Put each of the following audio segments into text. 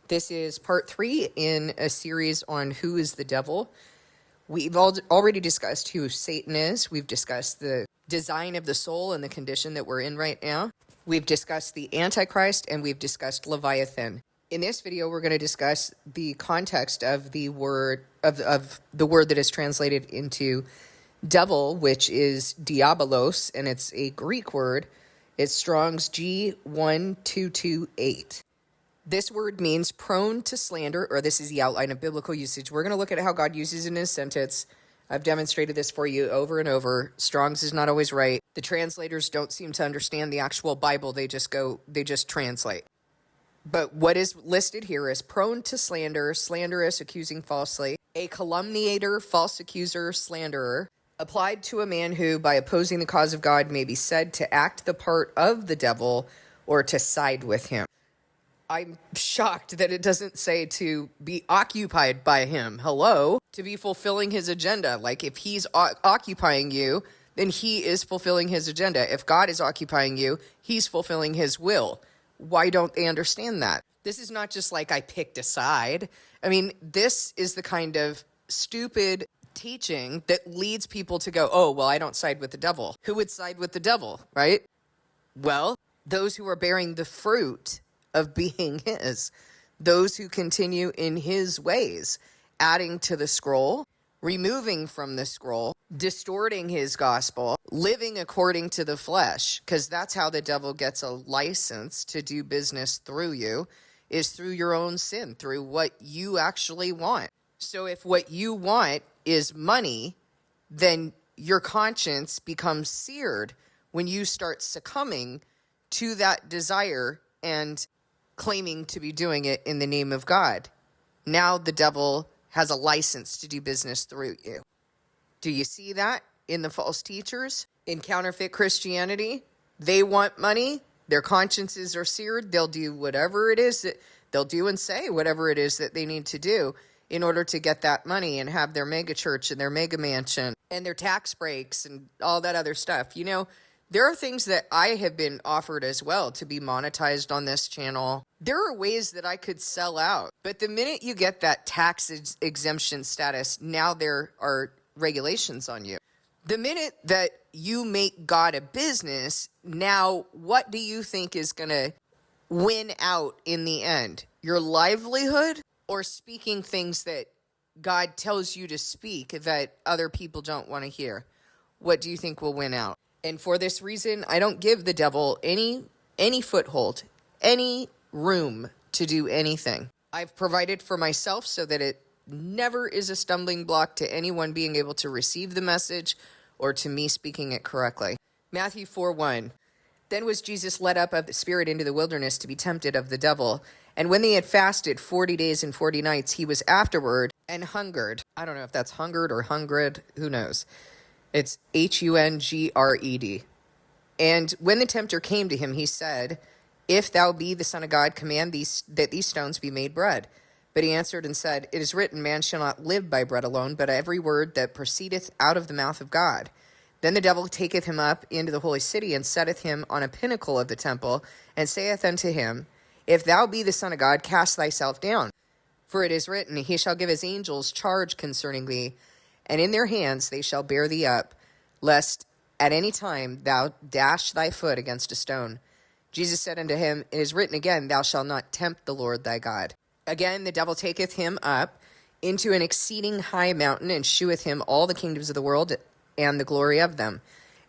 This is part 3 in a series on who is the devil. We've already discussed who Satan is. We've discussed the design of the soul and the condition that we're in right now. We've discussed the Antichrist, and we've discussed Leviathan. In this video, we're going to discuss the context of the word of the word that is translated into devil, which is diabolos, and it's a Greek word. It's Strong's G1228. This word means prone to slander, or this is the outline of biblical usage. We're going to look at how God uses it in his sentence. I've demonstrated this for you over and over. Strong's is not always right. The translators don't seem to understand the actual Bible. They just translate. But what is listed here is prone to slander, slanderous, accusing falsely, a calumniator, false accuser, slanderer, applied to a man who, by opposing the cause of God, may be said to act the part of the devil or to side with him. I'm shocked that it doesn't say to be occupied by him. Hello? To be fulfilling his agenda. Like, if he's occupying you, then he is fulfilling his agenda. If God is occupying you, he's fulfilling his will. Why don't they understand that? This is not just like I picked a side. I mean, this is the kind of stupid teaching that leads people to go, oh, well, I don't side with the devil. Who would side with the devil, right? Well, those who are bearing the fruit of being his, those who continue in his ways, adding to the scroll, removing from the scroll, distorting his gospel, living according to the flesh, because that's how the devil gets a license to do business through you, is through your own sin, through what you actually want. So if what you want is money, then your conscience becomes seared when you start succumbing to that desire and claiming to be doing it in the name of God. Now the devil has a license to do business through you. Do you see that in the false teachers? In counterfeit Christianity, they want money. Their consciences are seared. They'll do whatever it is that they'll do and say whatever it is that they need to do in order to get that money and have their mega church and their mega mansion and their tax breaks and all that other stuff. You know, there are things that I have been offered as well to be monetized on this channel. There are ways that I could sell out. But the minute you get that tax exemption status, now there are regulations on you. The minute that you make God a business, now what do you think is going to win out in the end? Your livelihood or speaking things that God tells you to speak that other people don't want to hear? What do you think will win out? And for this reason, I don't give the devil any foothold, any room to do anything. I've provided for myself so that it never is a stumbling block to anyone being able to receive the message or to me speaking it correctly. Matthew 4:1. Then was Jesus led up of the Spirit into the wilderness to be tempted of the devil. And when they had fasted 40 days and 40 nights, he was afterward and hungered. I don't know if that's hungered or hungered. Who knows? It's Hungred. And when the tempter came to him, he said, if thou be the Son of God, command that these stones be made bread. But he answered and said, it is written, man shall not live by bread alone, but every word that proceedeth out of the mouth of God. Then the devil taketh him up into the holy city, and setteth him on a pinnacle of the temple, and saith unto him, if thou be the Son of God, cast thyself down. For it is written, he shall give his angels charge concerning thee, and in their hands they shall bear thee up, lest at any time thou dash thy foot against a stone. Jesus said unto him, it is written again, thou shalt not tempt the Lord thy God. Again the devil taketh him up into an exceeding high mountain, and sheweth him all the kingdoms of the world and the glory of them,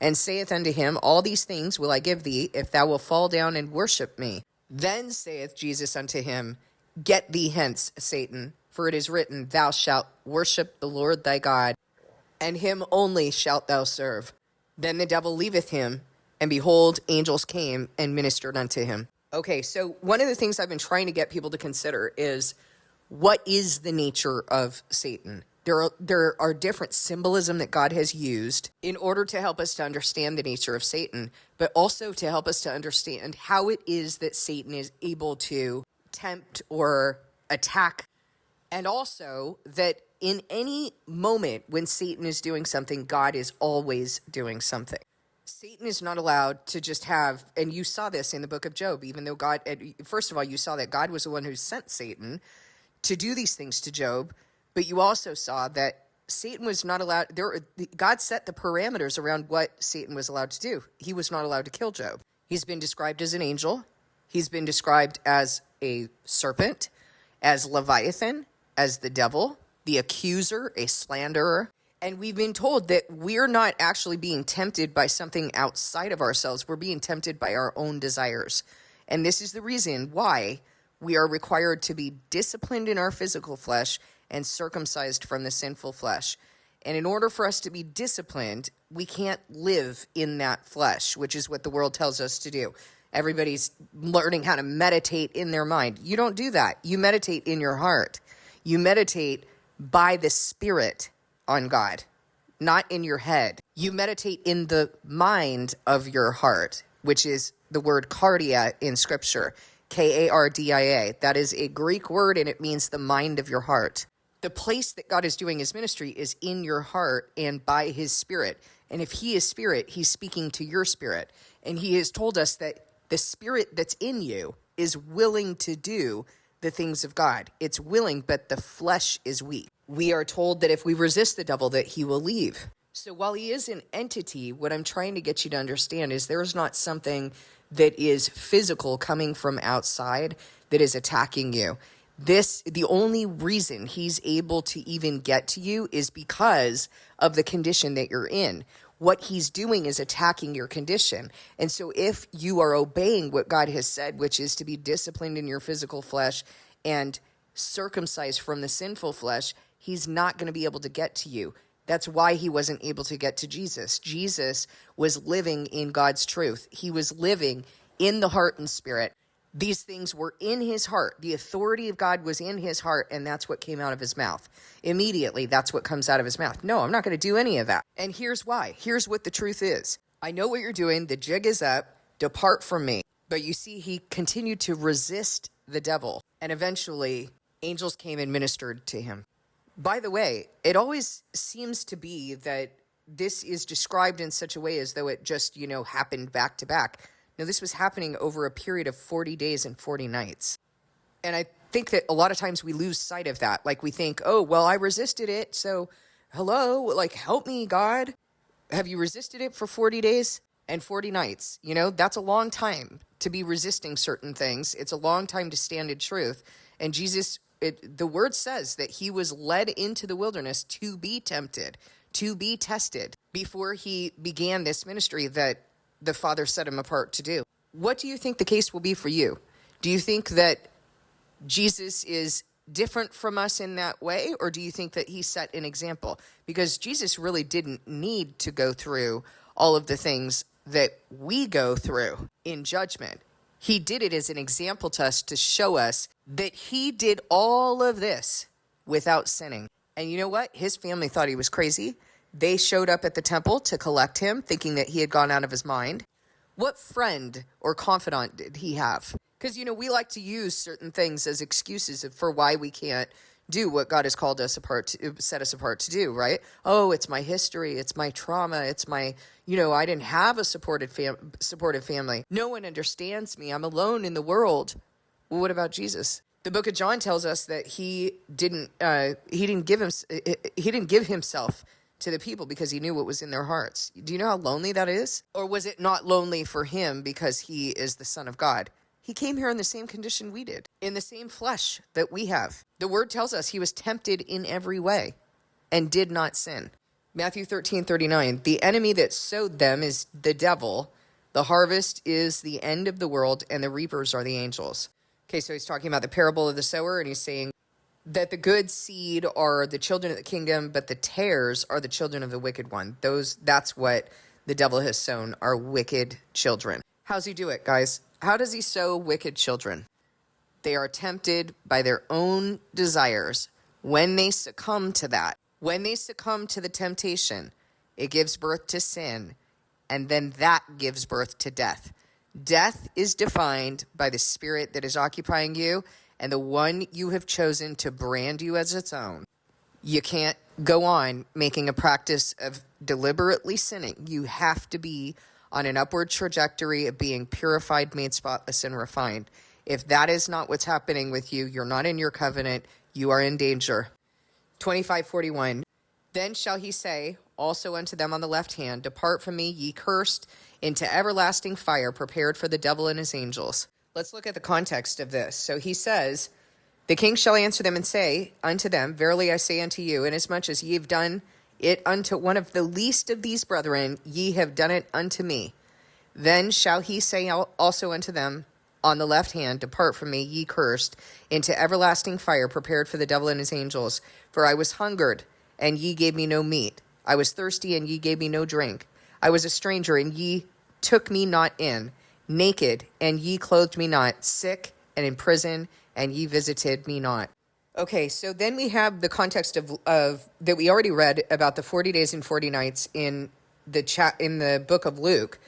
and saith unto him, all these things will I give thee, if thou wilt fall down and worship me. Then saith Jesus unto him, get thee hence, Satan, for it is written, thou shalt worship the Lord thy God, and him only shalt thou serve. Then the devil leaveth him, and behold, angels came and ministered unto him. Okay, so one of the things I've been trying to get people to consider is, what is the nature of Satan? There are different symbolism that God has used in order to help us to understand the nature of Satan, but also to help us to understand how it is that Satan is able to tempt or attack. And also that in any moment when Satan is doing something, God is always doing something. Satan is not allowed to just have, and you saw this in the book of Job, even though God, first of all, you saw that God was the one who sent Satan to do these things to Job, but you also saw that Satan was not allowed, God set the parameters around what Satan was allowed to do. He was not allowed to kill Job. He's been described as an angel. He's been described as a serpent, as Leviathan, as the devil, the accuser, a slanderer. And we've been told that we're not actually being tempted by something outside of ourselves. We're being tempted by our own desires. And this is the reason why we are required to be disciplined in our physical flesh and circumcised from the sinful flesh. And in order for us to be disciplined, we can't live in that flesh, which is what the world tells us to do. Everybody's learning how to meditate in their mind. You don't do that. You meditate in your heart. You meditate by the Spirit on God, not in your head. You meditate in the mind of your heart, which is the word cardia in Scripture, Kardia. That is a Greek word, and it means the mind of your heart. The place that God is doing his ministry is in your heart and by his Spirit. And if he is Spirit, he's speaking to your spirit. And he has told us that the Spirit that's in you is willing to do the things of God. It's willing, but the flesh is weak. We are told that if we resist the devil, that he will leave. So while he is an entity, what I'm trying to get you to understand is there is not something that is physical coming from outside that is attacking you. The only reason he's able to even get to you is because of the condition that you're in. What he's doing is attacking your condition. And so if you are obeying what God has said, which is to be disciplined in your physical flesh and circumcised from the sinful flesh, he's not going to be able to get to you. That's why he wasn't able to get to Jesus. Jesus was living in God's truth. He was living in the heart and spirit. These things were in his heart. The authority of God was in his heart, and that's what came out of his mouth. Immediately, that's what comes out of his mouth. No, I'm not going to do any of that. And here's why. Here's what the truth is. I know what you're doing. The jig is up. Depart from me. But you see, he continued to resist the devil, and eventually, angels came and ministered to him. By the way, it always seems to be that this is described in such a way as though it just, happened back to back. No, this was happening over a period of 40 days and 40 nights. And I think that a lot of times we lose sight of that. Like we think, oh, well, I resisted it. So, hello, help me, God. Have you resisted it for 40 days and 40 nights? That's a long time to be resisting certain things. It's a long time to stand in truth. And Jesus, the word says that he was led into the wilderness to be tempted, to be tested before he began this ministry that the Father set him apart to do. What do you think the case will be for you? Do you think that Jesus is different from us in that way, or do you think that he set an example? Because Jesus really didn't need to go through all of the things that we go through in judgment. He did it as an example to us to show us that he did all of this without sinning. And you know what? His family thought he was crazy. They showed up at the temple to collect him, thinking that he had gone out of his mind. What friend or confidant did he have? Because, we like to use certain things as excuses for why we can't do what God has called us set us apart to do, right? Oh, it's my history. It's my trauma. It's my, I didn't have a supportive family. No one understands me. I'm alone in the world. Well, what about Jesus? The book of John tells us that he didn't give himself to the people because he knew what was in their hearts. Do you know how lonely that is? Or was it not lonely for him because he is the Son of God? He came here in the same condition we did, in the same flesh that we have. The word tells us he was tempted in every way and did not sin. Matthew 13:39, the enemy that sowed them is the devil. The harvest is the end of the world, and the reapers are the angels. Okay, so he's talking about the parable of the sower, and he's saying that the good seed are the children of the kingdom, but the tares are the children of the wicked one. That's what the devil has sown, are wicked children. How's he do it, guys? How does he sow wicked children? They are tempted by their own desires. When they succumb to that, when they succumb to the temptation, it gives birth to sin, and then that gives birth to death. Death is defined by the spirit that is occupying you, and the one you have chosen to brand you as its own. You can't go on making a practice of deliberately sinning. You have to be on an upward trajectory of being purified, made spotless, and refined. If that is not what's happening with you, you're not in your covenant, you are in danger. 25:41. Then shall he say also unto them on the left hand, Depart from me, ye cursed, into everlasting fire, prepared for the devil and his angels. Let's look at the context of this. So he says, The king shall answer them and say unto them, Verily I say unto you, inasmuch as ye have done it unto one of the least of these brethren, ye have done it unto me. Then shall he say also unto them on the left hand, Depart from me, ye cursed, into everlasting fire, prepared for the devil and his angels. For I was hungered, and ye gave me no meat. I was thirsty, and ye gave me no drink. I was a stranger, and ye took me not in. Naked, and ye clothed me not. Sick, and in prison, and ye visited me not. Okay, so then we have the context of that we already read about the 40 days and 40 nights in the book of Luke.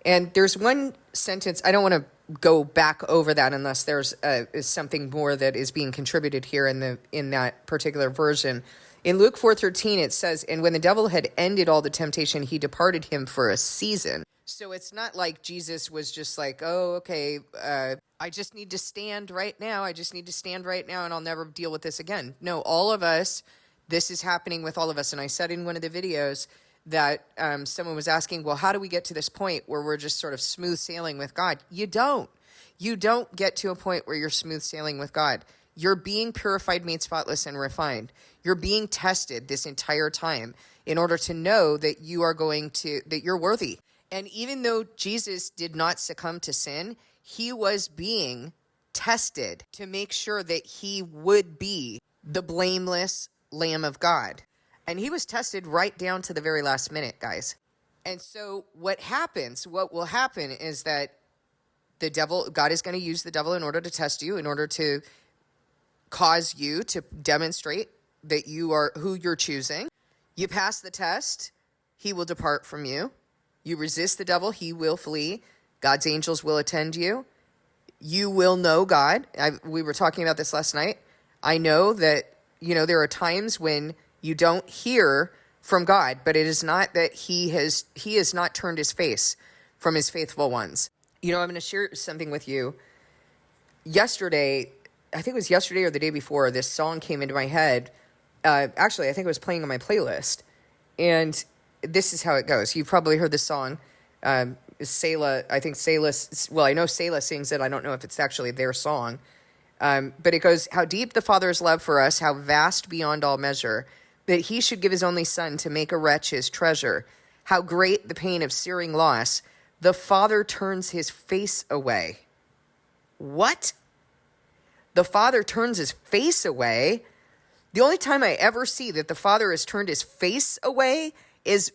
And there's one sentence, I don't want to go back over that unless there's is something more that is being contributed here in that particular version. In Luke 4:13, it says, And when the devil had ended all the temptation, he departed him for a season. So it's not like Jesus was just like, oh, okay, I just need to stand right now. I just need to stand right now, and I'll never deal with this again. No, all of us, this is happening with all of us. And I said in one of the videos that someone was asking, well, how do we get to this point where we're just sort of smooth sailing with God? You don't. You don't get to a point where you're smooth sailing with God. You're being purified, made spotless, and refined. You're being tested this entire time in order to know that that you're worthy. And even though Jesus did not succumb to sin, he was being tested to make sure that he would be the blameless Lamb of God. And he was tested right down to the very last minute, guys. And so what will happen is that God is going to use the devil in order to test you, in order to cause you to demonstrate that you are who you're choosing. You pass the test, he will depart from you. You resist the devil, he will flee. God's angels will attend you. You will know God. We were talking about this last night. I know that, there are times when you don't hear from God, but it is not that he has not turned his face from his faithful ones. I'm going to share something with you. Yesterday, I think it was yesterday or the day before, this song came into my head. Actually, I think it was playing on my playlist. And this is how it goes. You've probably heard this song. Selah, I think Selah, I know Selah sings it. I don't know if it's actually their song. But it goes, How deep the Father's love for us, how vast beyond all measure, that he should give his only son to make a wretch his treasure. How great the pain of searing loss, the Father turns his face away. What? The Father turns his face away? The only time I ever see that the Father has turned his face away is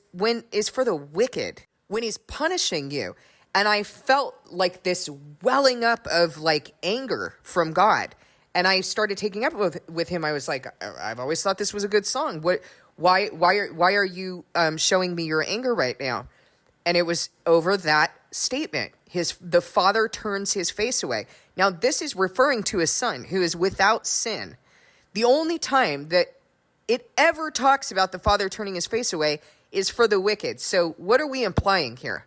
for the wicked, when he's punishing you. And I felt like this welling up of anger from God. And I started taking up with him. I was like, I've always thought this was a good song. Why are you showing me your anger right now? And it was over that statement. The Father turns his face away. Now, this is referring to his son who is without sin. The only time that it ever talks about the Father turning his face away is for the wicked. So what are we implying here?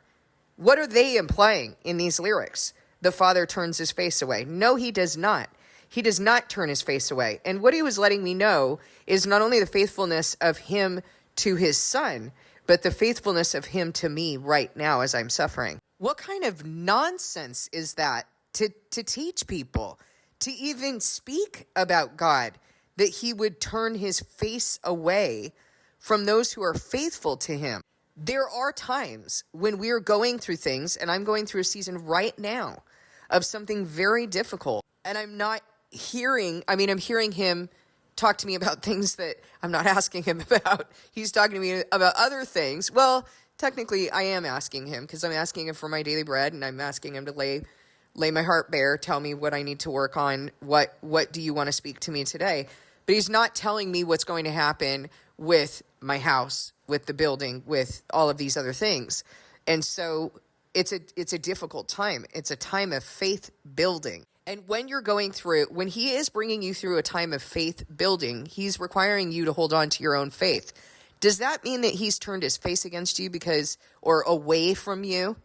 What are they implying in these lyrics? The Father turns his face away. No, he does not. He does not turn his face away. And what he was letting me know is not only the faithfulness of him to his son, but the faithfulness of him to me right now as I'm suffering. What kind of nonsense is that to teach people, to even speak about God, that he would turn his face away from those who are faithful to him? There are times when we're going through things, and I'm going through a season right now of something very difficult, and I'm hearing him talk to me about things that I'm not asking him about. He's talking to me about other things. Well, technically I am asking him, because I'm asking him for my daily bread, and I'm asking him to lay my heart bare, tell me what I need to work on, what do you want to speak to me today? But he's not telling me what's going to happen with my house, with the building, with all of these other things. And so it's a difficult time. It's a time of faith building. And when you're going through it, when he is bringing you through a time of faith building, he's requiring you to hold on to your own faith. Does that mean that he's turned his face against you or away from you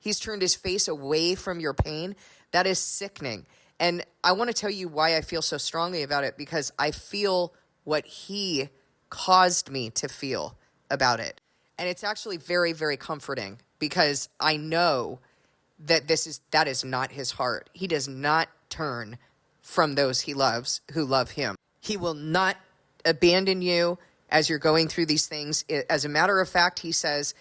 He's turned his face away from your pain. That is sickening. And I want to tell you why I feel so strongly about it, because I feel what he caused me to feel about it. And it's actually very, very comforting, because I know that that is not his heart. He does not turn from those he loves who love him. He will not abandon you as you're going through these things. As a matter of fact, he says,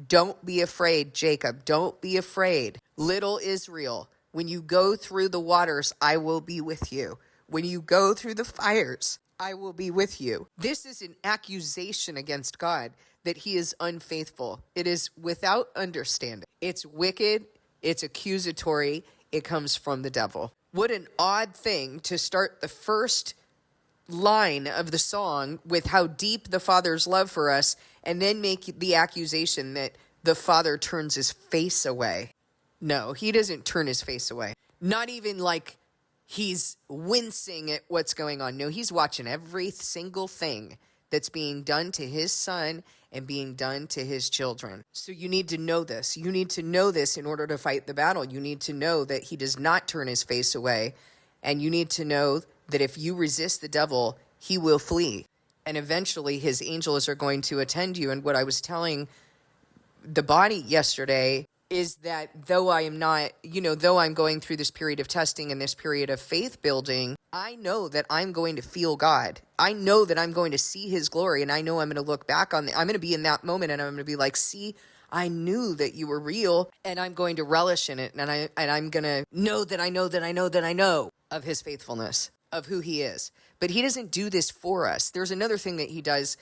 don't be afraid, Jacob. Don't be afraid. Little Israel, when you go through the waters, I will be with you. When you go through the fires, I will be with you. This is an accusation against God that he is unfaithful. It is without understanding. It's wicked. It's accusatory. It comes from the devil. What an odd thing to start the first line of the song with how deep the Father's love for us, and then make the accusation that the Father turns his face away. No, he doesn't turn his face away. Not even like he's wincing at what's going on. No, he's watching every single thing that's being done to his son and being done to his children. So you need to know this. You need to know this in order to fight the battle. You need to know that he does not turn his face away. And you need to know that if you resist the devil, he will flee. And eventually his angels are going to attend you. And what I was telling the body yesterday is that though I am not, though I'm going through this period of testing and this period of faith building, I know that I'm going to feel God. I know that I'm going to see his glory, and I know I'm going to look back I'm going to be in that moment, and I'm going to be like, see, I knew that you were real, and I'm going to relish in it, and I'm going to know that I know that I know that I know of his faithfulness, of who he is. But he doesn't do this for us. There's another thing that he does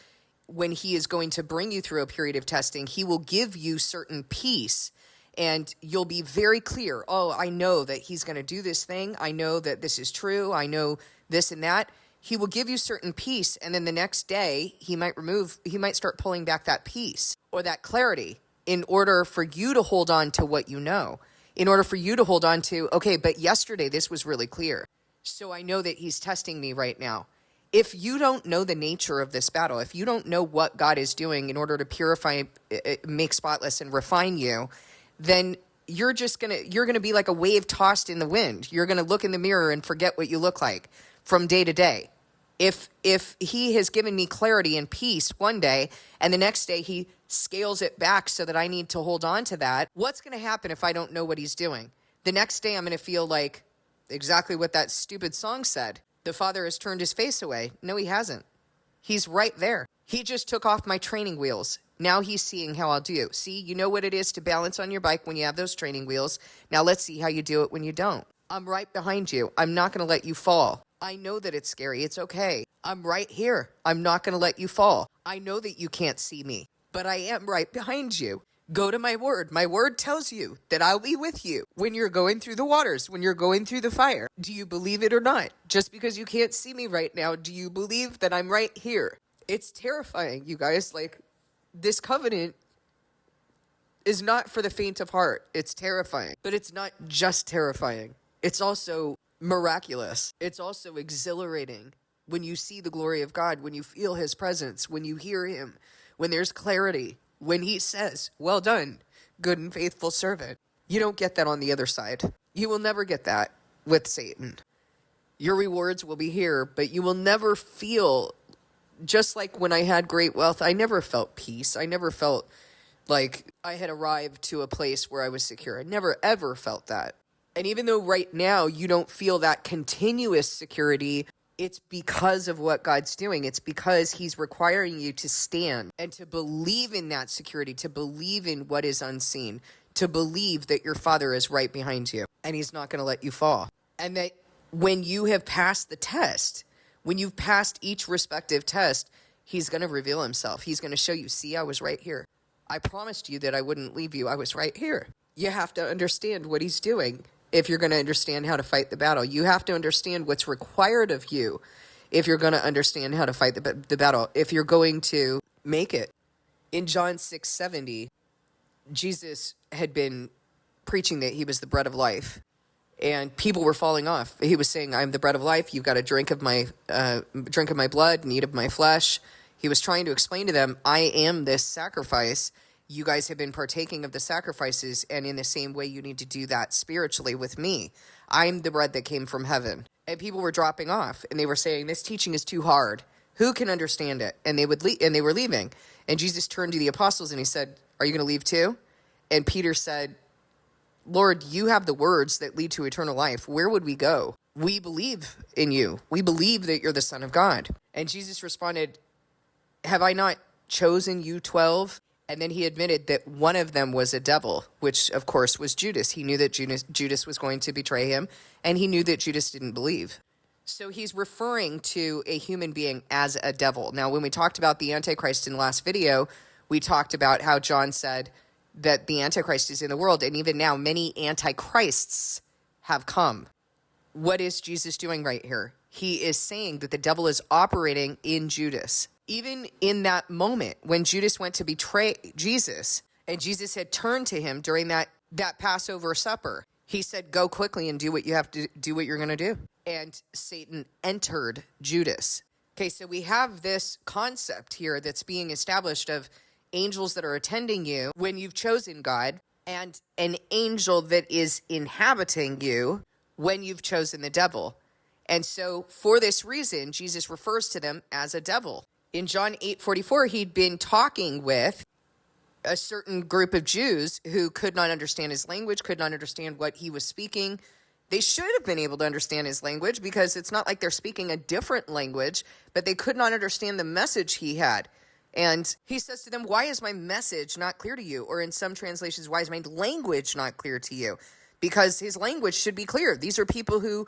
when he is going to bring you through a period of testing. He will give you certain peace, and you'll be very clear. Oh, I know that he's going to do this thing. I know that this is true. I know this and that. He will give you certain peace, and then the next day he might start pulling back that peace or that clarity in order for you to hold on to what you know, in order for you to hold on to, okay, but yesterday this was really clear. So I know that he's testing me right now. If you don't know the nature of this battle, if you don't know what God is doing in order to purify, make spotless, and refine you, then you're going to be like a wave tossed in the wind. You're going to look in the mirror and forget what you look like from day to day. If he has given me clarity and peace one day, and the next day he scales it back so that I need to hold on to that, what's going to happen if I don't know what he's doing? The next day I'm going to feel like exactly what that stupid song said. The Father has turned his face away. No, he hasn't. He's right there. He just took off my training wheels. Now he's seeing how I'll do. See, you know what it is to balance on your bike when you have those training wheels. Now let's see how you do it when you don't. I'm right behind you. I'm not going to let you fall. I know that it's scary. It's okay. I'm right here. I'm not going to let you fall. I know that you can't see me, but I am right behind you. Go to my word. My word tells you that I'll be with you when you're going through the waters, when you're going through the fire. Do you believe it or not? Just because you can't see me right now, do you believe that I'm right here? It's terrifying, you guys. Like, this covenant is not for the faint of heart. It's terrifying, but it's not just terrifying. It's also miraculous. It's also exhilarating when you see the glory of God, when you feel his presence, when you hear him, when there's clarity, when he says, well done, good and faithful servant. You don't get that on the other side. You will never get that with Satan. Your rewards will be here, but you will never feel, just like when I had great wealth, I never felt peace. I never felt like I had arrived to a place where I was secure. I never, ever felt that. And even though right now you don't feel that continuous security, it's because of what God's doing. It's because he's requiring you to stand and to believe in that security, to believe in what is unseen, to believe that your Father is right behind you and he's not going to let you fall. And that when you have passed the test, when you've passed each respective test, he's going to reveal himself. He's going to show you, see, I was right here. I promised you that I wouldn't leave you. I was right here. You have to understand what he's doing if you're going to understand how to fight the battle. You have to understand what's required of you if you're going to understand how to fight the battle, if you're going to make it. In John 6:70, Jesus had been preaching that he was the bread of life. And people were falling off. He was saying, I'm the bread of life. You've got to drink of my blood and eat of my flesh. He was trying to explain to them, I am this sacrifice. You guys have been partaking of the sacrifices, and in the same way, you need to do that spiritually with me. I'm the bread that came from heaven. And people were dropping off, and they were saying, this teaching is too hard. Who can understand it? And they were leaving. And Jesus turned to the apostles and he said, are you going to leave too? And Peter said, Lord, you have the words that lead to eternal life. Where would we go? We believe in you. We believe that you're the Son of God. And Jesus responded, have I not chosen you 12? And then he admitted that one of them was a devil, which of course was Judas. He knew that Judas was going to betray him, and he knew that Judas didn't believe. So he's referring to a human being as a devil. Now, when we talked about the Antichrist in the last video, we talked about how John said that the Antichrist is in the world, and even now many Antichrists have come. What is Jesus doing right here? He is saying that the devil is operating in Judas. Even in that moment when Judas went to betray Jesus, and Jesus had turned to him during that Passover supper, he said, go quickly and do what you have to do, what you're going to do. And Satan entered Judas. Okay, so we have this concept here that's being established of angels that are attending you when you've chosen God, and an angel that is inhabiting you when you've chosen the devil. And so for this reason, Jesus refers to them as a devil. In John 8:44, he'd been talking with a certain group of Jews who could not understand his language, could not understand what he was speaking. They should have been able to understand his language because it's not like they're speaking a different language, but they could not understand the message he had. And he says to them, why is my message not clear to you? Or in some translations, why is my language not clear to you? Because his language should be clear. These are people who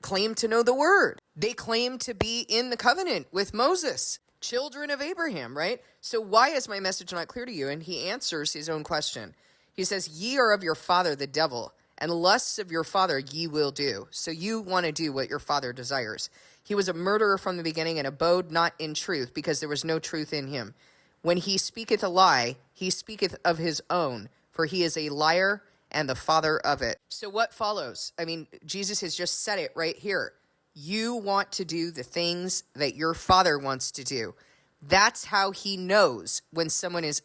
claim to know the word. They claim to be in the covenant with Moses, children of Abraham, right? So why is my message not clear to you? And he answers his own question. He says, ye are of your father, the devil, and the lusts of your father ye will do. So you want to do what your father desires. He was a murderer from the beginning and abode not in truth, because there was no truth in him. When he speaketh a lie, he speaketh of his own, for he is a liar and the father of it. So what follows? I mean, Jesus has just said it right here. You want to do the things that your father wants to do. That's how he knows when someone is,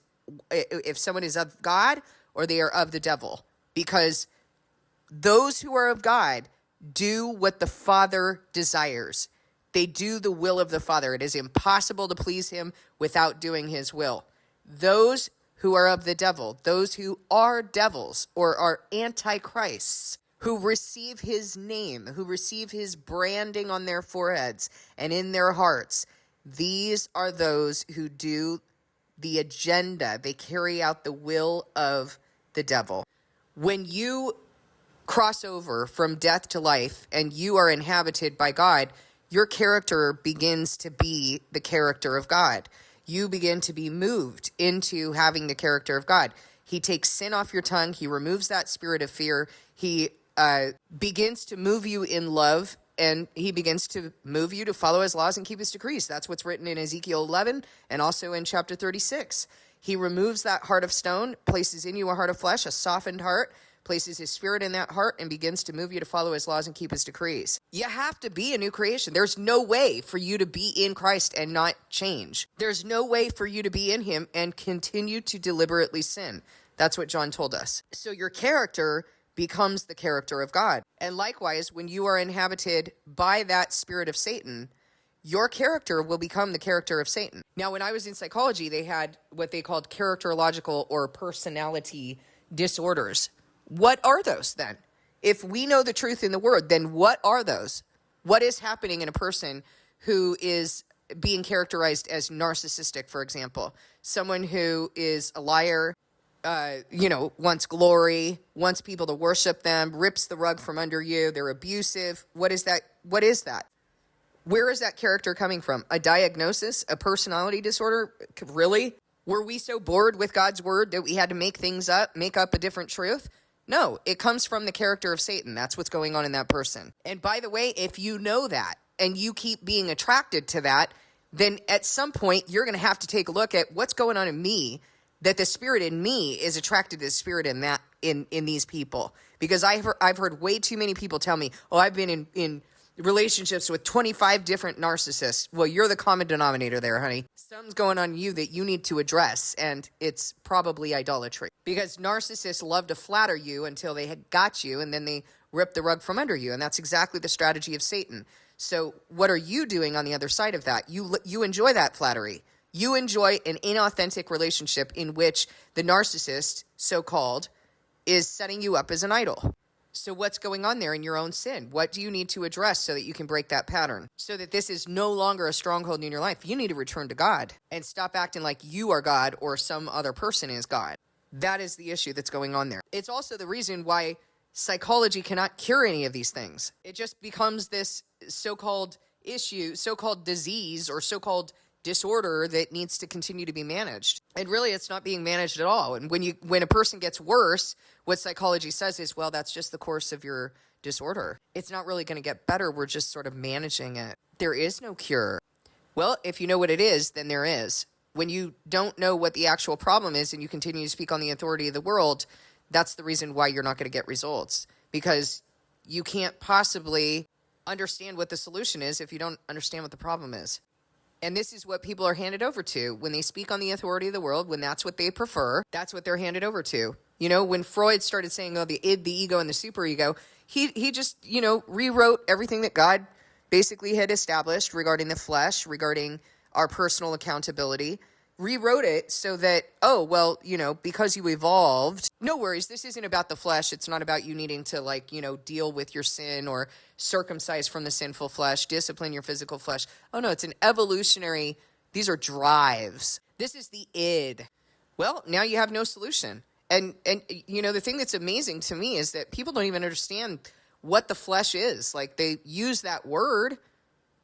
if someone is of God or they are of the devil. Because those who are of God do what the Father desires. They do the will of the Father. It is impossible to please him without doing his will. Those who are of the devil, those who are devils or are antichrists, who receive his name, who receive his branding on their foreheads and in their hearts, these are those who do the agenda. They carry out the will of the devil. When you cross over from death to life and you are inhabited by God, your character begins to be the character of God. You begin to be moved into having the character of God. He takes sin off your tongue. He removes that spirit of fear. He begins to move you in love, and he begins to move you to follow his laws and keep his decrees. That's what's written in Ezekiel 11 and also in chapter 36. He removes that heart of stone, places in you a heart of flesh, a softened heart, places his spirit in that heart, and begins to move you to follow his laws and keep his decrees. You have to be a new creation. There's no way for you to be in Christ and not change. There's no way for you to be in him and continue to deliberately sin. That's what John told us. So your character becomes the character of God. And likewise, when you are inhabited by that spirit of Satan, your character will become the character of Satan. Now, when I was in psychology, they had what they called characterological or personality disorders. What are those then? If we know the truth in the word, then what are those? What is happening in a person who is being characterized as narcissistic, for example? Someone who is a liar, wants glory, wants people to worship them, rips the rug from under you, they're abusive. What is that? What is that? Where is that character coming from? A diagnosis? A personality disorder? Really? Were we so bored with God's word that we had to make up a different truth? No, it comes from the character of Satan. That's what's going on in that person. And by the way, if you know that and you keep being attracted to that, then at some point you're going to have to take a look at what's going on in me, that the spirit in me is attracted to the spirit in these people. Because I've heard way too many people tell me, oh, I've been in relationships with 25 different narcissists. Well, you're the common denominator there, honey. Something's going on in you that you need to address, and it's probably idolatry. Because narcissists love to flatter you until they had got you, and then they rip the rug from under you, and that's exactly the strategy of Satan. So what are you doing on the other side of that? You enjoy that flattery. You enjoy an inauthentic relationship in which the narcissist, so-called, is setting you up as an idol. So what's going on there in your own sin? What do you need to address so that you can break that pattern? So that this is no longer a stronghold in your life. You need to return to God and stop acting like you are God or some other person is God. That is the issue that's going on there. It's also the reason why psychology cannot cure any of these things. It just becomes this so-called issue, so-called disease, or so-called disorder that needs to continue to be managed. And really, it's not being managed at all. And when a person gets worse, what psychology says is, well, that's just the course of your disorder. It's not really going to get better. We're just sort of managing it. There is no cure. Well, if you know what it is, then there is. When you don't know what the actual problem is and you continue to speak on the authority of the world, that's the reason why you're not going to get results. Because you can't possibly understand what the solution is if you don't understand what the problem is. And this is what people are handed over to. When they speak on the authority of the world, when that's what they prefer, that's what they're handed over to. You know, when Freud started saying, oh, the id, the ego, and the superego, he just, rewrote everything that God basically had established regarding the flesh, regarding our personal accountability, rewrote it so that, because you evolved, no worries, this isn't about the flesh. It's not about you needing to deal with your sin or circumcise from the sinful flesh, discipline your physical flesh. Oh no, it's an evolutionary, these are drives. This is the id. Well, now you have no solution. And the thing that's amazing to me is that people don't even understand what the flesh is. Like, they use that word,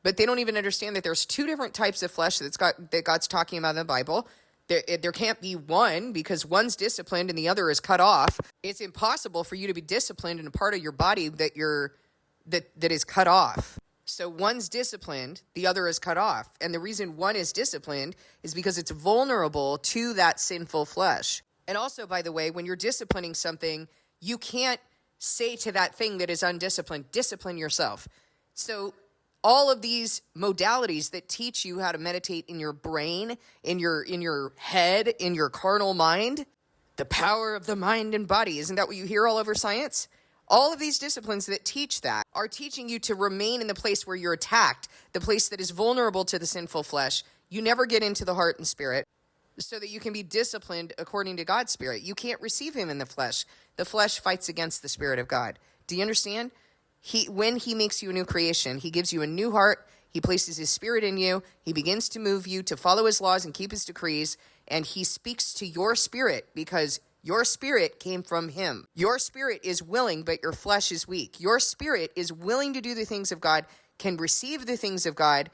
but they don't even understand that there's two different types of flesh that God's talking about in the Bible. There can't be one, because one's disciplined and the other is cut off. It's impossible for you to be disciplined in a part of your body that is cut off. So one's disciplined, the other is cut off. And the reason one is disciplined is because it's vulnerable to that sinful flesh. And also, by the way, when you're disciplining something, you can't say to that thing that is undisciplined, discipline yourself. So all of these modalities that teach you how to meditate in your brain, in your head, in your carnal mind, the power of the mind and body, isn't that what you hear all over science? All of these disciplines that teach that are teaching you to remain in the place where you're attacked, the place that is vulnerable to the sinful flesh. You never get into the heart and spirit so that you can be disciplined according to God's spirit. You can't receive him in the flesh. The flesh fights against the spirit of God. Do you understand? When he makes you a new creation, he gives you a new heart. He places his spirit in you. He begins to move you to follow his laws and keep his decrees. And he speaks to your spirit because your spirit came from him. Your spirit is willing, but your flesh is weak. Your spirit is willing to do the things of God, can receive the things of God,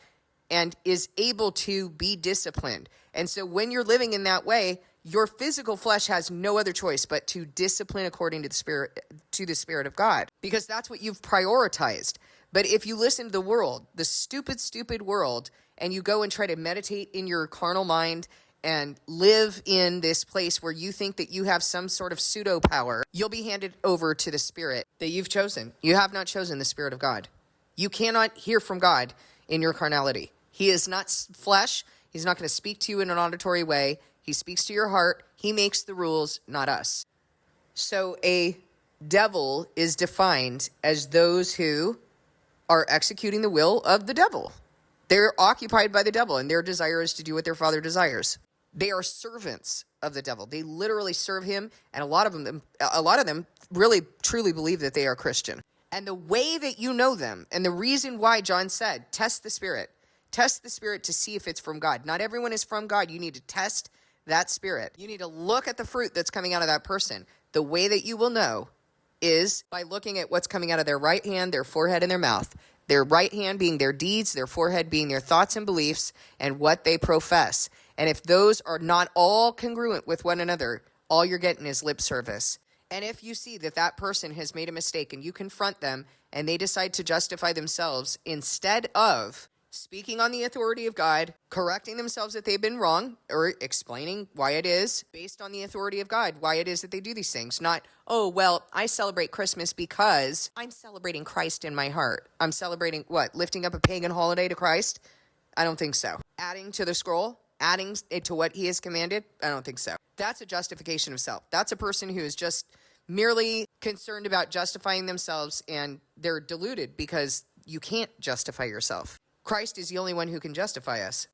and is able to be disciplined. And so when you're living in that way, your physical flesh has no other choice but to discipline according to the Spirit of God, because that's what you've prioritized. But if you listen to the world, the stupid world, and you go and try to meditate in your carnal mind and live in this place where you think that you have some sort of pseudo power, you'll be handed over to the spirit that you've chosen. You have not chosen the Spirit of God. You cannot hear from God in your carnality. He is not flesh. He's not going to speak to you in an auditory way. He speaks to your heart. He makes the rules, not us. So a devil is defined as those who are executing the will of the devil. They're occupied by the devil, and their desire is to do what their father desires. They are servants of the devil. They literally serve him, and a lot of them really truly believe that they are Christian. And the way that you know them, and the reason why John said, test the spirit to see if it's from God. Not everyone is from God. You need to test that spirit. You need to look at the fruit that's coming out of that person. The way that you will know is by looking at what's coming out of their right hand, their forehead, and their mouth. Their right hand being their deeds, their forehead being their thoughts and beliefs, and what they profess. And if those are not all congruent with one another, all you're getting is lip service. And if you see that that person has made a mistake and you confront them and they decide to justify themselves instead of speaking on the authority of God, correcting themselves that they've been wrong, or explaining why it is based on the authority of God, why it is that they do these things. Not, oh, well, I celebrate Christmas because I'm celebrating Christ in my heart. I'm celebrating what? Lifting up a pagan holiday to Christ? I don't think so. Adding to the scroll? Adding it to what he has commanded? I don't think so. That's a justification of self. That's a person who is just merely concerned about justifying themselves, and they're deluded because you can't justify yourself. Christ is the only one who can justify us.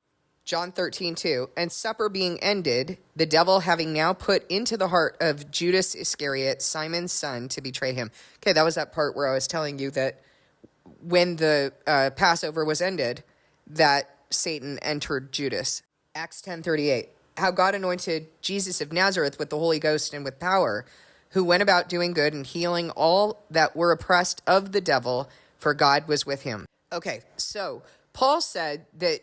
John 13:2, and supper being ended, the devil having now put into the heart of Judas Iscariot, Simon's son, to betray him. Okay, that was that part where I was telling you that when the Passover was ended, that Satan entered Judas. Acts 10:38, how God anointed Jesus of Nazareth with the Holy Ghost and with power, who went about doing good and healing all that were oppressed of the devil, for God was with him. Okay, so Paul said that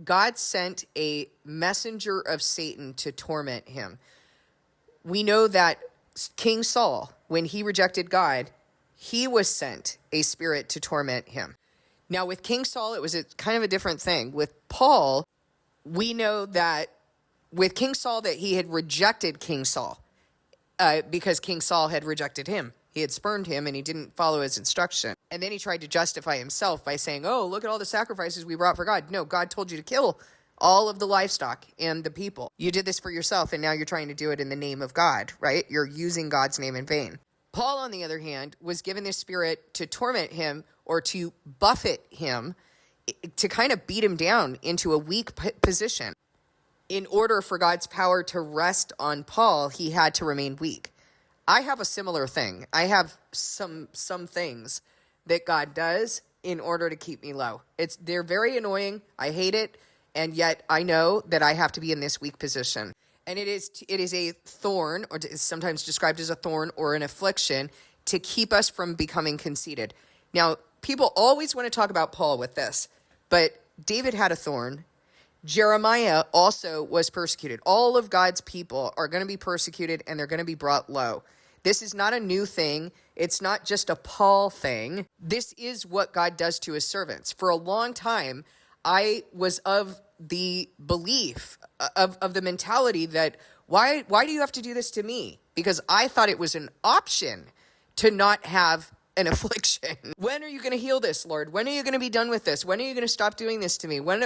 God sent a messenger of Satan to torment him. We know that King Saul, when he rejected God, he was sent a spirit to torment him. Now, with King Saul, it was kind of a different thing. With Paul, we know that with King Saul that he had rejected King Saul because King Saul had rejected him. He had spurned him and he didn't follow his instruction. And then he tried to justify himself by saying, oh, look at all the sacrifices we brought for God. No, God told you to kill all of the livestock and the people. You did this for yourself, and now you're trying to do it in the name of God, right? You're using God's name in vain. Paul, on the other hand, was given this spirit to torment him or to buffet him, to kind of beat him down into a weak position. In order for God's power to rest on Paul, he had to remain weak. I have a similar thing. I have some things that God does in order to keep me low. They're very annoying. I hate it. And yet I know that I have to be in this weak position. And it is a thorn, or is sometimes described as a thorn or an affliction, to keep us from becoming conceited. Now, people always want to talk about Paul with this, but David had a thorn. Jeremiah also was persecuted. All of God's people are going to be persecuted, and they're going to be brought low. This is not a new thing. It's not just a Paul thing. This is what God does to his servants. For a long time, I was of the belief, of the mentality that, why do you have to do this to me? Because I thought it was an option to not have an affliction. When are you going to heal this, Lord? When are you going to be done with this? When are you going to stop doing this to me? When?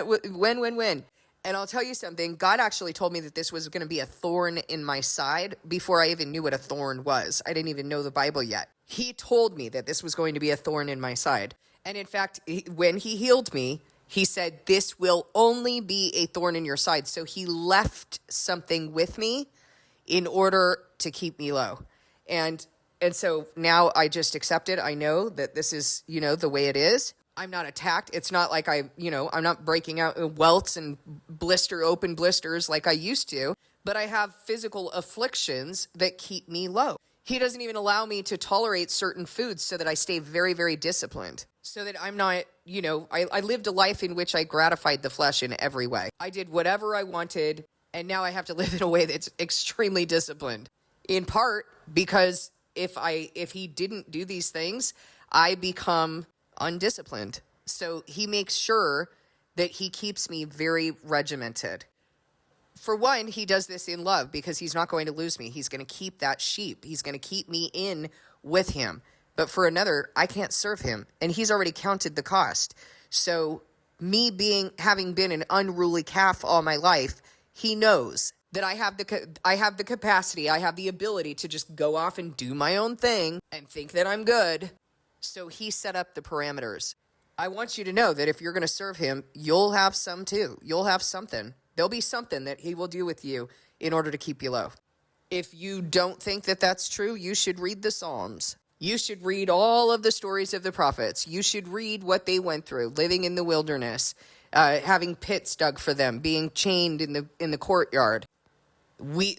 And I'll tell you something, God actually told me that this was going to be a thorn in my side before I even knew what a thorn was. I didn't even know the Bible yet. He told me that this was going to be a thorn in my side. And in fact, when he healed me, he said, this will only be a thorn in your side. So he left something with me in order to keep me low. And so now I just accept it. I know that this is, the way it is. I'm not attacked. It's not like I'm not breaking out welts and open blisters like I used to, but I have physical afflictions that keep me low. He doesn't even allow me to tolerate certain foods so that I stay very, very disciplined, so that I'm not, I lived a life in which I gratified the flesh in every way. I did whatever I wanted, and now I have to live in a way that's extremely disciplined, in part because if he didn't do these things, I become undisciplined. So he makes sure that he keeps me very regimented. For one, he does this in love because he's not going to lose me. He's going to keep that sheep. He's going to keep me in with him. But for another, I can't serve him, and he's already counted the cost. So me having been an unruly calf all my life, he knows that I have the capacity, I have the ability to just go off and do my own thing and think that I'm good. So he set up the parameters. I want you to know that if you're going to serve him, you'll have some too. You'll have something. There'll be something that he will do with you in order to keep you low. If you don't think that that's true, you should read the Psalms. You should read all of the stories of the prophets. You should read what they went through, living in the wilderness, having pits dug for them, being chained in the courtyard.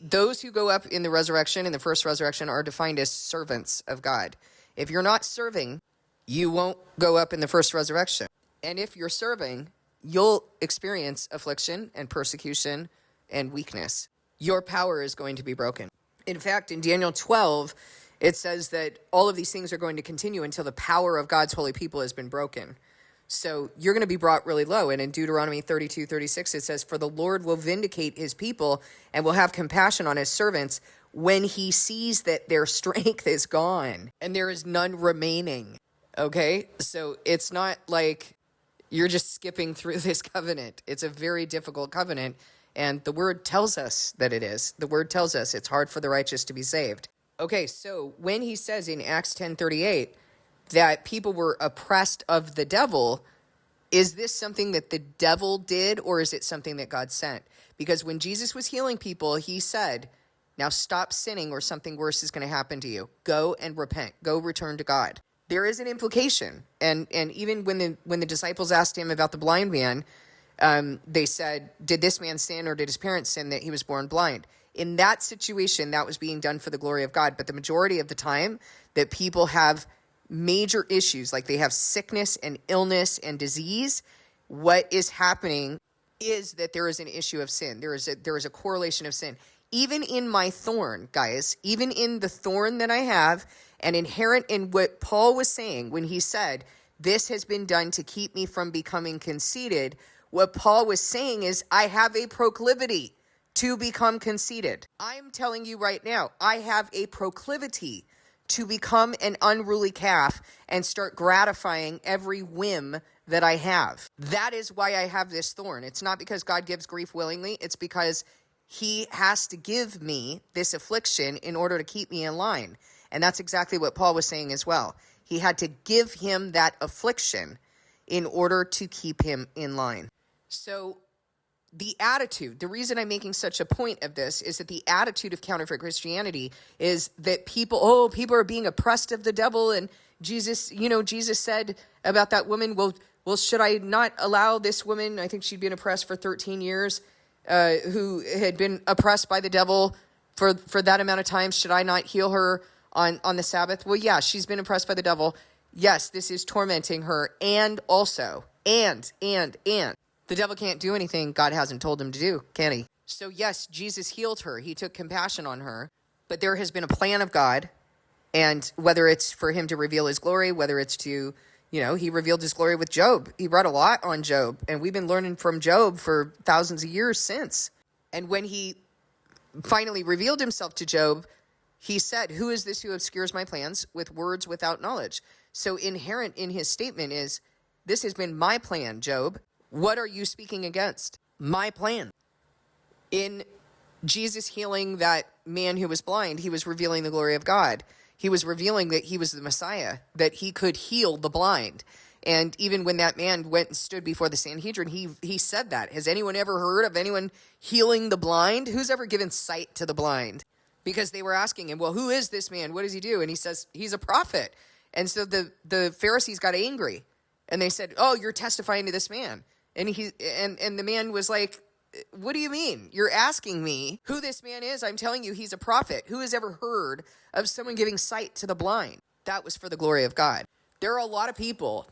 Those who go up in the resurrection, in the first resurrection, are defined as servants of God. If you're not serving, you won't go up in the first resurrection. And if you're serving, you'll experience affliction and persecution and weakness. Your power is going to be broken. In fact, in Daniel 12, it says that all of these things are going to continue until the power of God's holy people has been broken. So you're going to be brought really low. And in Deuteronomy 32:36, it says, "For the Lord will vindicate his people and will have compassion on his servants when he sees that their strength is gone and there is none remaining." Okay? So it's not like you're just skipping through this covenant. It's a very difficult covenant. And the word tells us that it is. The word tells us it's hard for the righteous to be saved. Okay, so when he says in Acts 10:38 that people were oppressed of the devil, is this something that the devil did, or is it something that God sent? Because when Jesus was healing people, he said, now stop sinning or something worse is going to happen to you. Go and repent. Go return to God. There is an implication. And even when the disciples asked him about the blind man, they said, did this man sin or did his parents sin that he was born blind? In that situation, that was being done for the glory of God. But the majority of the time that people have major issues, like they have sickness and illness and disease, what is happening is that there is an issue of sin. There is a correlation of sin. Even in my thorn, guys, even in the thorn that I have, and inherent in what Paul was saying when he said, this has been done to keep me from becoming conceited, what Paul was saying is, I have a proclivity to become conceited. I'm telling you right now, I have a proclivity to become an unruly calf and start gratifying every whim that I have. That is why I have this thorn. It's not because God gives grief willingly. It's because he has to give me this affliction in order to keep me in line. And that's exactly what Paul was saying as well. He had to give him that affliction in order to keep him in line. So the attitude, the reason I'm making such a point of this is that the attitude of counterfeit Christianity is that people are being oppressed of the devil. And Jesus said about that woman, well, should I not allow this woman, I think she'd been oppressed for 13 years, who had been oppressed by the devil for that amount of time, should I not heal her on the Sabbath? Well, yeah, she's been oppressed by the devil. Yes, this is tormenting her. And also, and. The devil can't do anything God hasn't told him to do, can he? So yes, Jesus healed her. He took compassion on her. But there has been a plan of God. And whether it's for him to reveal his glory, whether it's to, he revealed his glory with Job. He brought a lot on Job. And we've been learning from Job for thousands of years since. And when he finally revealed himself to Job, he said, who is this who obscures my plans with words without knowledge? So inherent in his statement is, this has been my plan, Job. What are you speaking against? My plan. In Jesus healing that man who was blind, he was revealing the glory of God. He was revealing that he was the Messiah, that he could heal the blind. And even when that man went and stood before the Sanhedrin, he said that. Has anyone ever heard of anyone healing the blind? Who's ever given sight to the blind? Because they were asking him, well, who is this man? What does he do? And he says, he's a prophet. And so the Pharisees got angry. And they said, oh, you're testifying to this man. And the man was like, what do you mean? You're asking me who this man is? I'm telling you he's a prophet. Who has ever heard of someone giving sight to the blind? That was for the glory of God. There are a lot of people,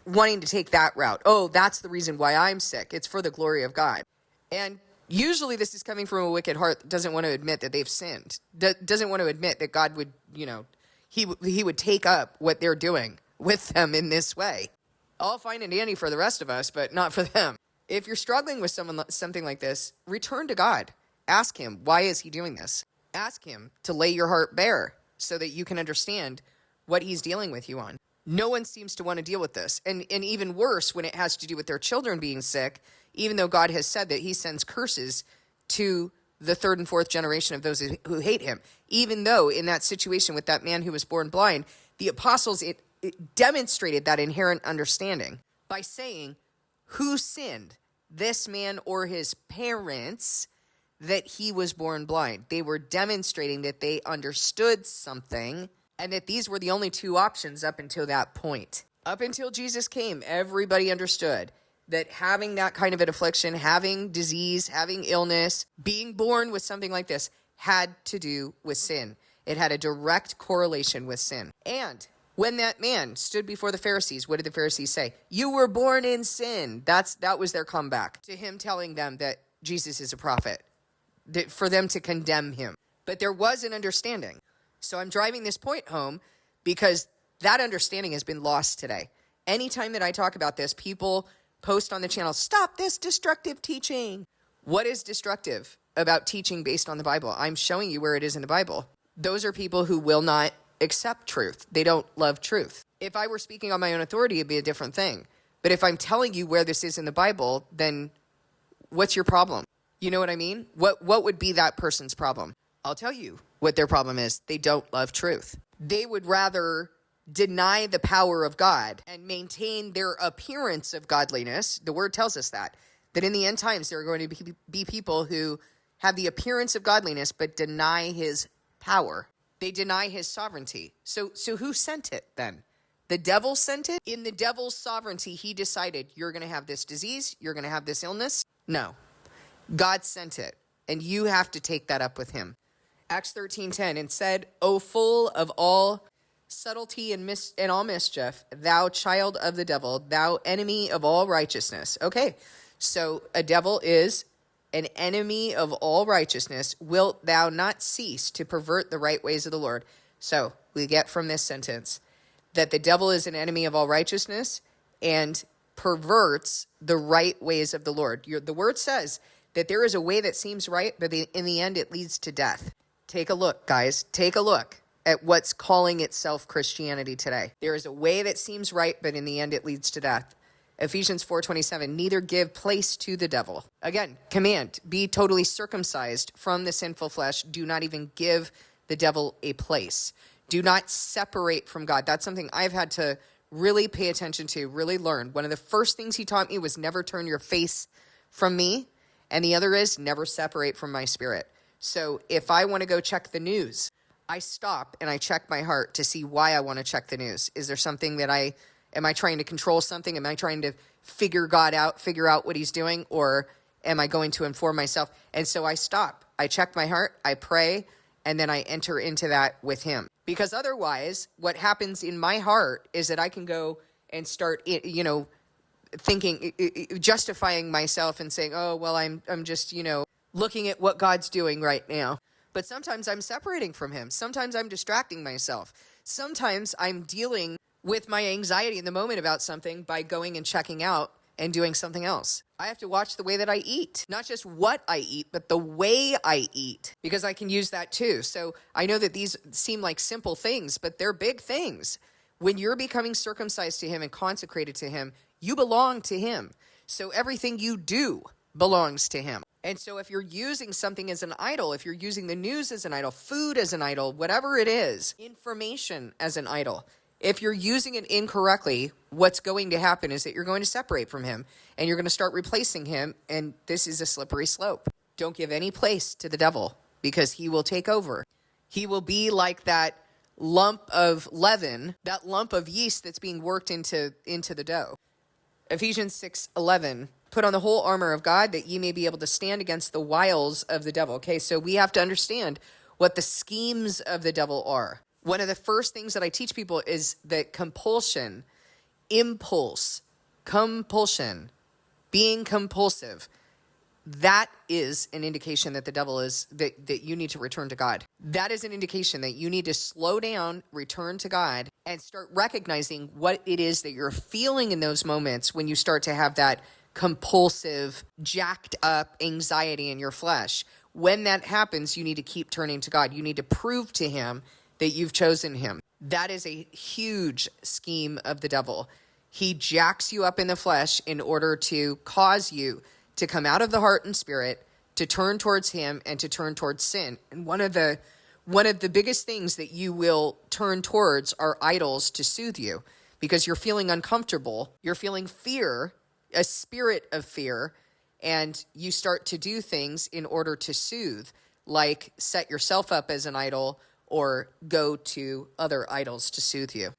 wanting to take that route. Oh, that's the reason why I'm sick. It's for the glory of God. And usually this is coming from a wicked heart that doesn't want to admit that they've sinned. Doesn't want to admit that God would, he would take up what they're doing with them in this way. All fine and dandy for the rest of us, but not for them. If you're struggling with something like this, return to God. Ask him, why is he doing this? Ask him to lay your heart bare so that you can understand what he's dealing with you on. No one seems to want to deal with this. And even worse, when it has to do with their children being sick, even though God has said that he sends curses to the third and fourth generation of those who hate him. Even though in that situation with that man who was born blind, the apostles, it demonstrated that inherent understanding by saying, who sinned, this man or his parents, that he was born blind? They were demonstrating that they understood something and that these were the only two options up until that point. Up until Jesus came, everybody understood that having that kind of an affliction, having disease, having illness, being born with something like this had to do with sin. It had a direct correlation with sin. And when that man stood before the Pharisees, what did the Pharisees say? You were born in sin. That was their comeback to him telling them that Jesus is a prophet, for them to condemn him. But there was an understanding. So I'm driving this point home because that understanding has been lost today. Anytime that I talk about this, people post on the channel, stop this destructive teaching. What is destructive about teaching based on the Bible? I'm showing you where it is in the Bible. Those are people who will not accept truth. They don't love truth. If I were speaking on my own authority, it'd be a different thing. But if I'm telling you where this is in the Bible, then what's your problem? You know what I mean? What would be that person's problem? I'll tell you what their problem is. They don't love truth. They would rather deny the power of God and maintain their appearance of godliness. The word tells us that in the end times, there are going to be people who have the appearance of godliness, but deny his power. They deny his sovereignty. So who sent it then? The devil sent it? In the devil's sovereignty, he decided you're going to have this disease, you're going to have this illness. No, God sent it, and you have to take that up with him. Acts 13:10, and said, O full of all subtlety and all mischief, thou child of the devil, thou enemy of all righteousness. Okay, so a devil is an enemy of all righteousness. Wilt thou not cease to pervert the right ways of the Lord? So we get from this sentence that the devil is an enemy of all righteousness and perverts the right ways of the Lord. The word says that there is a way that seems right, but in the end it leads to death. Take a look, guys. Take a look at what's calling itself Christianity today. There is a way that seems right, but in the end it leads to death. Ephesians 4:27, neither give place to the devil. Again, command, be totally circumcised from the sinful flesh. Do not even give the devil a place. Do not separate from God. That's something I've had to really pay attention to, really learn. One of the first things he taught me was never turn your face from me. And the other is never separate from my spirit. So if I want to go check the news, I stop and I check my heart to see why I want to check the news. Is there something that am I trying to control something? Am I trying to figure out what he's doing? Or am I going to inform myself? And so I stop. I check my heart, I pray, and then I enter into that with him. Because otherwise, what happens in my heart is that I can go and start, thinking, justifying myself and saying, oh, well, I'm just, looking at what God's doing right now. But sometimes I'm separating from him. Sometimes I'm distracting myself. Sometimes I'm dealing with my anxiety in the moment about something by going and checking out and doing something else. I have to watch the way that I eat, not just what I eat, but the way I eat, because I can use that too. So I know that these seem like simple things, but they're big things. When you're becoming circumcised to him and consecrated to him, you belong to him. So everything you do belongs to him. And so if you're using something as an idol, if you're using the news as an idol, food as an idol, whatever it is, information as an idol, if you're using it incorrectly, what's going to happen is that you're going to separate from him and you're going to start replacing him. And this is a slippery slope. Don't give any place to the devil because he will take over. He will be like that lump of leaven, that lump of yeast that's being worked into the dough. Ephesians 6:11, put on the whole armor of God that ye may be able to stand against the wiles of the devil. Okay, so we have to understand what the schemes of the devil are. One of the first things that I teach people is that compulsion, impulse, compulsion, being compulsive, that is an indication that the devil is, that you need to return to God. That is an indication that you need to slow down, return to God, and start recognizing what it is that you're feeling in those moments when you start to have that compulsive, jacked up anxiety in your flesh. When that happens, you need to keep turning to God. You need to prove to him that you've chosen him. That is a huge scheme of the devil. He jacks you up in the flesh in order to cause you to come out of the heart and spirit, to turn towards him and to turn towards sin. And one of the biggest things that you will turn towards are idols to soothe you because you're feeling uncomfortable. You're feeling fear, a spirit of fear, and you start to do things in order to soothe, like set yourself up as an idol or go to other idols to soothe you.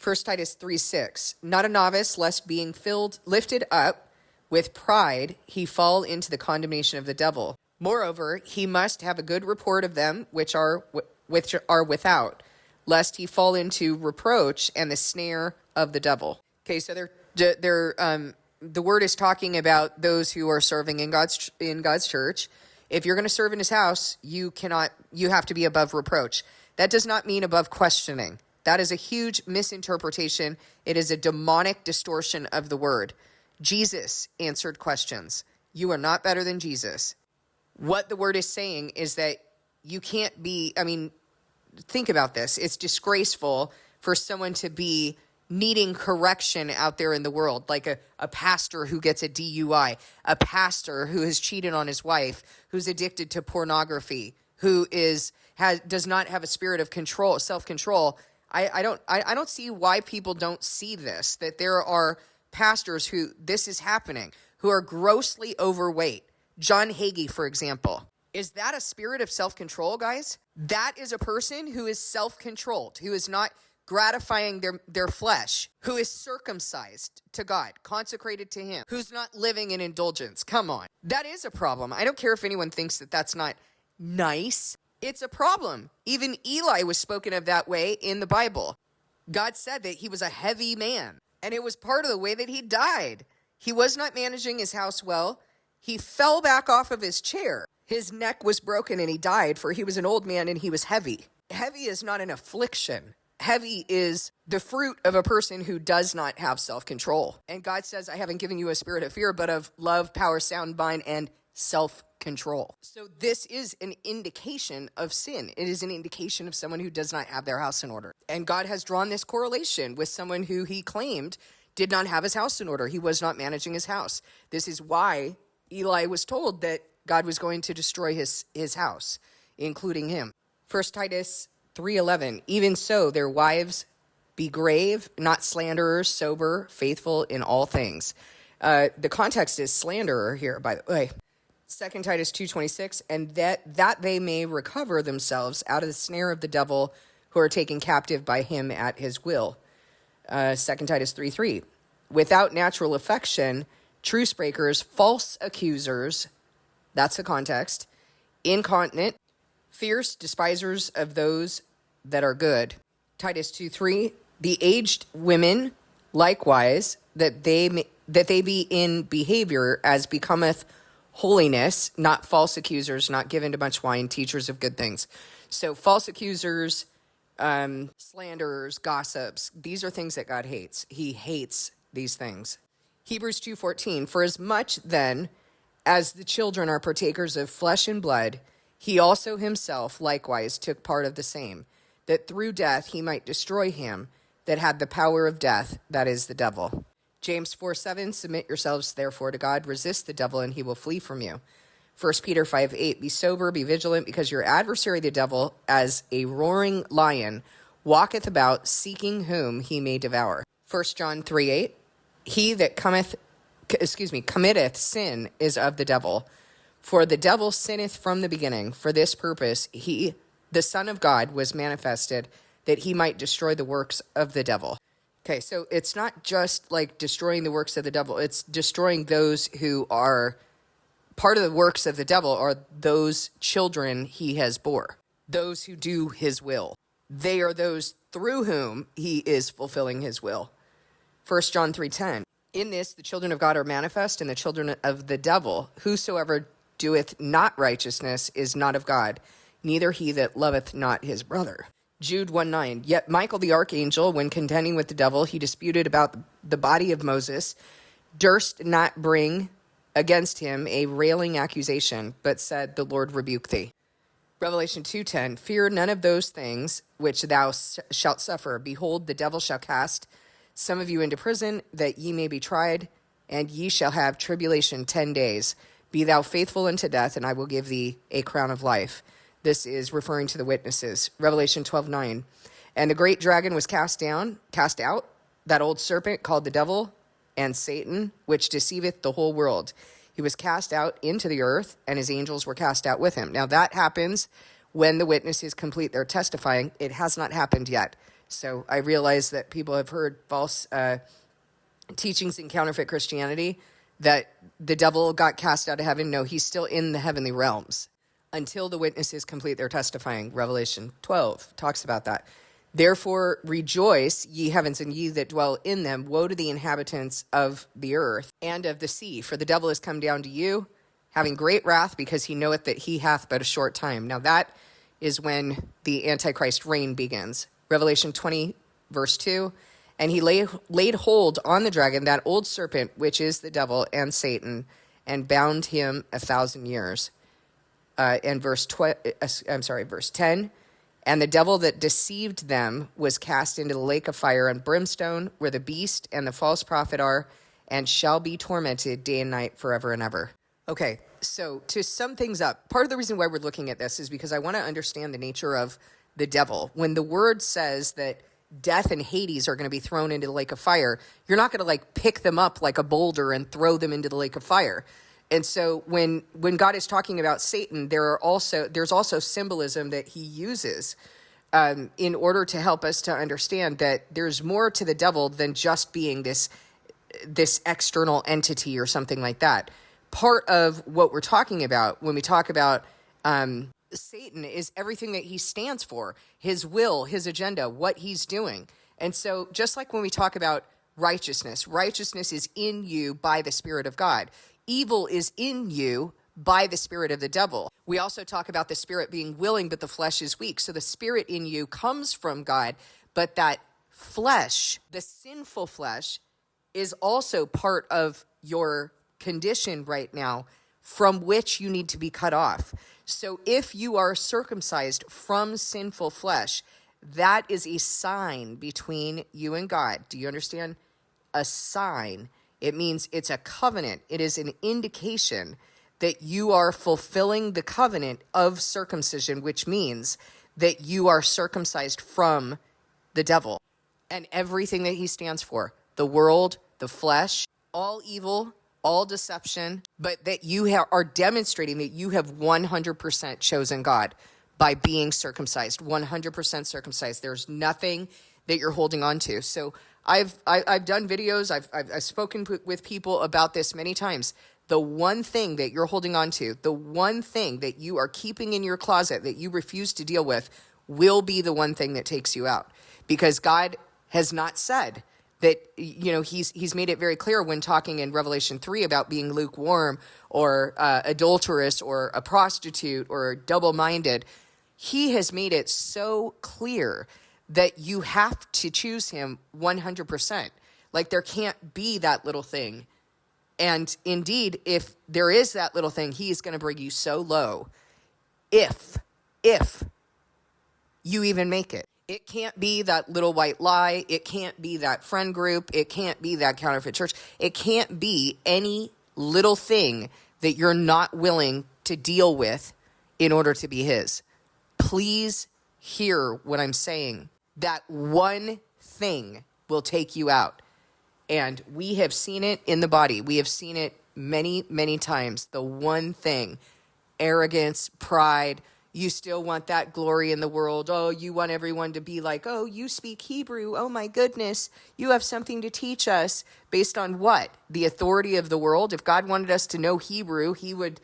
1 Titus 3:6, not a novice, lest being lifted up with pride, he fall into the condemnation of the devil. Moreover, he must have a good report of them which are without, lest he fall into reproach and the snare of the devil. Okay, so the word is talking about those who are serving in God's church. If you're going to serve in his house, you have to be above reproach. That does not mean above questioning. That is a huge misinterpretation. It is a demonic distortion of the word. Jesus answered questions. You are not better than Jesus. What the word is saying is that you can't be, think about this. It's disgraceful for someone to be needing correction out there in the world, like a pastor who gets a DUI, a pastor who has cheated on his wife, who's addicted to pornography, who does not have a spirit of control, self-control. I don't see why people don't see this, that there are pastors who this is happening, who are grossly overweight. John Hagee, for example. Is that a spirit of self-control, guys? That is a person who is self-controlled, who is not gratifying their flesh, who is circumcised to God, consecrated to him, who's not living in indulgence. Come on. That is a problem. I don't care if anyone thinks that that's not nice. It's a problem. Even Eli was spoken of that way in the Bible. God said that he was a heavy man, and it was part of the way that he died. He was not managing his house well. He fell back off of his chair. His neck was broken and he died, for he was an old man and he was heavy. Heavy is not an affliction. Heavy is the fruit of a person who does not have self-control. And God says, I haven't given you a spirit of fear, but of love, power, sound mind, and self-control. So this is an indication of sin. It is an indication of someone who does not have their house in order. And God has drawn this correlation with someone who he claimed did not have his house in order. He was not managing his house. This is why Eli was told that God was going to destroy his house, including him. 1 Titus 3:11, even so, their wives be grave, not slanderers, sober, faithful in all things. The context is slanderer here, by the way. 2 Titus 2:26, and that they may recover themselves out of the snare of the devil, who are taken captive by him at his will. 2 Titus 3:3, without natural affection, truce breakers, false accusers, that's the context, incontinent, fierce, despisers of those that are good. Titus 2:3, the aged women likewise, that they be in behavior as becometh holiness, not false accusers, not given to much wine, teachers of good things. So false accusers, slanderers, gossips, these are things that God hates. He hates these things. Hebrews 2:14, for as much then as the children are partakers of flesh and blood, he also himself likewise took part of the same, that through death he might destroy him that had the power of death, that is the devil. James 4:7, submit yourselves therefore to God, resist the devil, and he will flee from you. 1 Peter 5:8, be sober, be vigilant, because your adversary the devil, as a roaring lion, walketh about, seeking whom he may devour. 1 John 3:8, he that committeth sin is of the devil. For the devil sinneth from the beginning. For this purpose, he, the Son of God, was manifested, that he might destroy the works of the devil. Okay, so it's not just like destroying the works of the devil. It's destroying those who are part of the works of the devil, are those children he has bore, those who do his will. They are those through whom he is fulfilling his will. 1 John 3:10, in this the children of God are manifest, and the children of the devil. Whosoever doeth not righteousness is not of God, neither he that loveth not his brother. Jude 1:9, yet Michael the archangel, when contending with the devil, he disputed about the body of Moses, durst not bring against him a railing accusation, but said, the Lord rebuke thee. Revelation 2:10, fear none of those things which thou shalt suffer. Behold, the devil shall cast some of you into prison, that ye may be tried, and ye shall have tribulation 10 days. Be thou faithful unto death, and I will give thee a crown of life. This is referring to the witnesses. Revelation 12:9, and the great dragon was cast out, that old serpent called the devil and Satan, which deceiveth the whole world. He was cast out into the earth, and his angels were cast out with him. Now that happens when the witnesses complete their testifying. It has not happened yet. So I realize that people have heard false teachings in counterfeit Christianity, that the devil got cast out of heaven. No, he's still in the heavenly realms until the witnesses complete their testifying. Revelation 12 talks about that. Therefore rejoice, ye heavens, and ye that dwell in them. Woe to the inhabitants of the earth and of the sea, for the devil is come down to you, having great wrath, because he knoweth that he hath but a short time. Now that is when the Antichrist reign begins. Revelation 20, verse 2. And he laid hold on the dragon, that old serpent, which is the devil and Satan, and bound him 1,000 years. And verse 10. And the devil that deceived them was cast into the lake of fire and brimstone, where the beast and the false prophet are, and shall be tormented day and night forever and ever. Okay, so to sum things up, part of the reason why we're looking at this is because I want to understand the nature of the devil. When the word says that death and Hades are going to be thrown into the lake of fire, you're not going to pick them up like a boulder and throw them into the lake of fire. And so when God is talking about Satan, there's also symbolism that he uses in order to help us to understand that there's more to the devil than just being this external entity or something like that. Part of what we're talking about when we talk about Satan is everything that he stands for, his will, his agenda, what he's doing. And so just like when we talk about righteousness is in you by the Spirit of God. Evil is in you by the spirit of the devil. We also talk about the spirit being willing, but the flesh is weak. So the spirit in you comes from God, but that flesh, the sinful flesh, is also part of your condition right now from which you need to be cut off. So if you are circumcised from sinful flesh, that is a sign between you and God. Do you understand? A sign. It means it's a covenant. It is an indication that you are fulfilling the covenant of circumcision, which means that you are circumcised from the devil and everything that he stands for, the world, the flesh, all evil, all deception, but that you are demonstrating that you have 100% chosen God by being circumcised, 100% circumcised. There's nothing that you're holding on to. So I've done videos, I've spoken with people about this many times. The one thing that you're holding on to, the one thing that you are keeping in your closet that you refuse to deal with will be the one thing that takes you out. Because God has not said that, he's made it very clear when talking in Revelation 3 about being lukewarm or adulterous or a prostitute or double-minded. He has made it so clear that you have to choose him 100%. Like there can't be that little thing. And indeed, if there is that little thing, he is going to bring you so low if you even make it. It can't be that little white lie. It can't be that friend group. It can't be that counterfeit church. It can't be any little thing that you're not willing to deal with in order to be his. Please hear what I'm saying. That one thing will take you out. And we have seen it in the body. We have seen it many, many times. The one thing, arrogance, pride. You still want that glory in the world. Oh, you want everyone to be like, oh, you speak Hebrew. Oh, my goodness. You have something to teach us. Based on what? The authority of the world? If God wanted us to know Hebrew, he would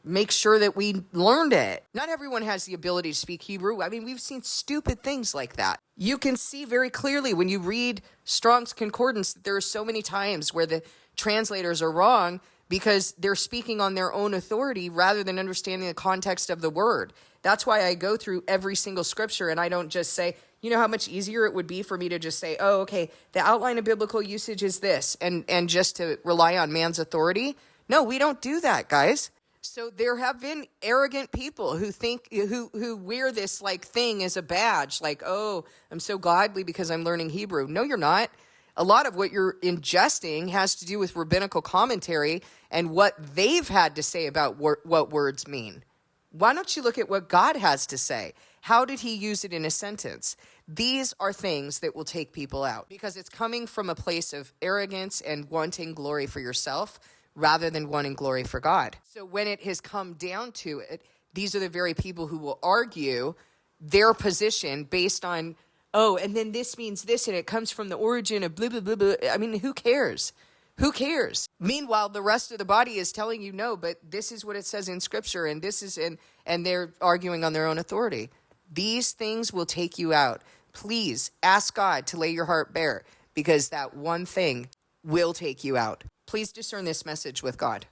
make sure that we learned it. Not everyone has the ability to speak Hebrew. I mean, we've seen stupid things like that. You can see very clearly when you read Strong's Concordance that there are so many times where the translators are wrong because they're speaking on their own authority rather than understanding the context of the word. That's why I go through every single scripture and I don't just say, you know how much easier it would be for me to just say, oh, okay, the outline of biblical usage is this, and just to rely on man's authority. No, we don't do that, guys. So there have been arrogant people who think, who wear this thing as a badge, like, oh, I'm so godly because I'm learning Hebrew. No, you're not. A lot of what you're ingesting has to do with rabbinical commentary and what they've had to say about what words mean. Why don't you look at what God has to say? How did he use it in a sentence? These are things that will take people out because it's coming from a place of arrogance and wanting glory for yourself rather than wanting glory for God. So when it has come down to it, these are the very people who will argue their position based on, oh, and then this means this, and it comes from the origin of blah, blah, blah, blah. I mean, who cares? Who cares? Meanwhile, the rest of the body is telling you, no, but this is what it says in Scripture, and this is and they're arguing on their own authority. These things will take you out. Please ask God to lay your heart bare, because that one thing will take you out. Please discern this message with God.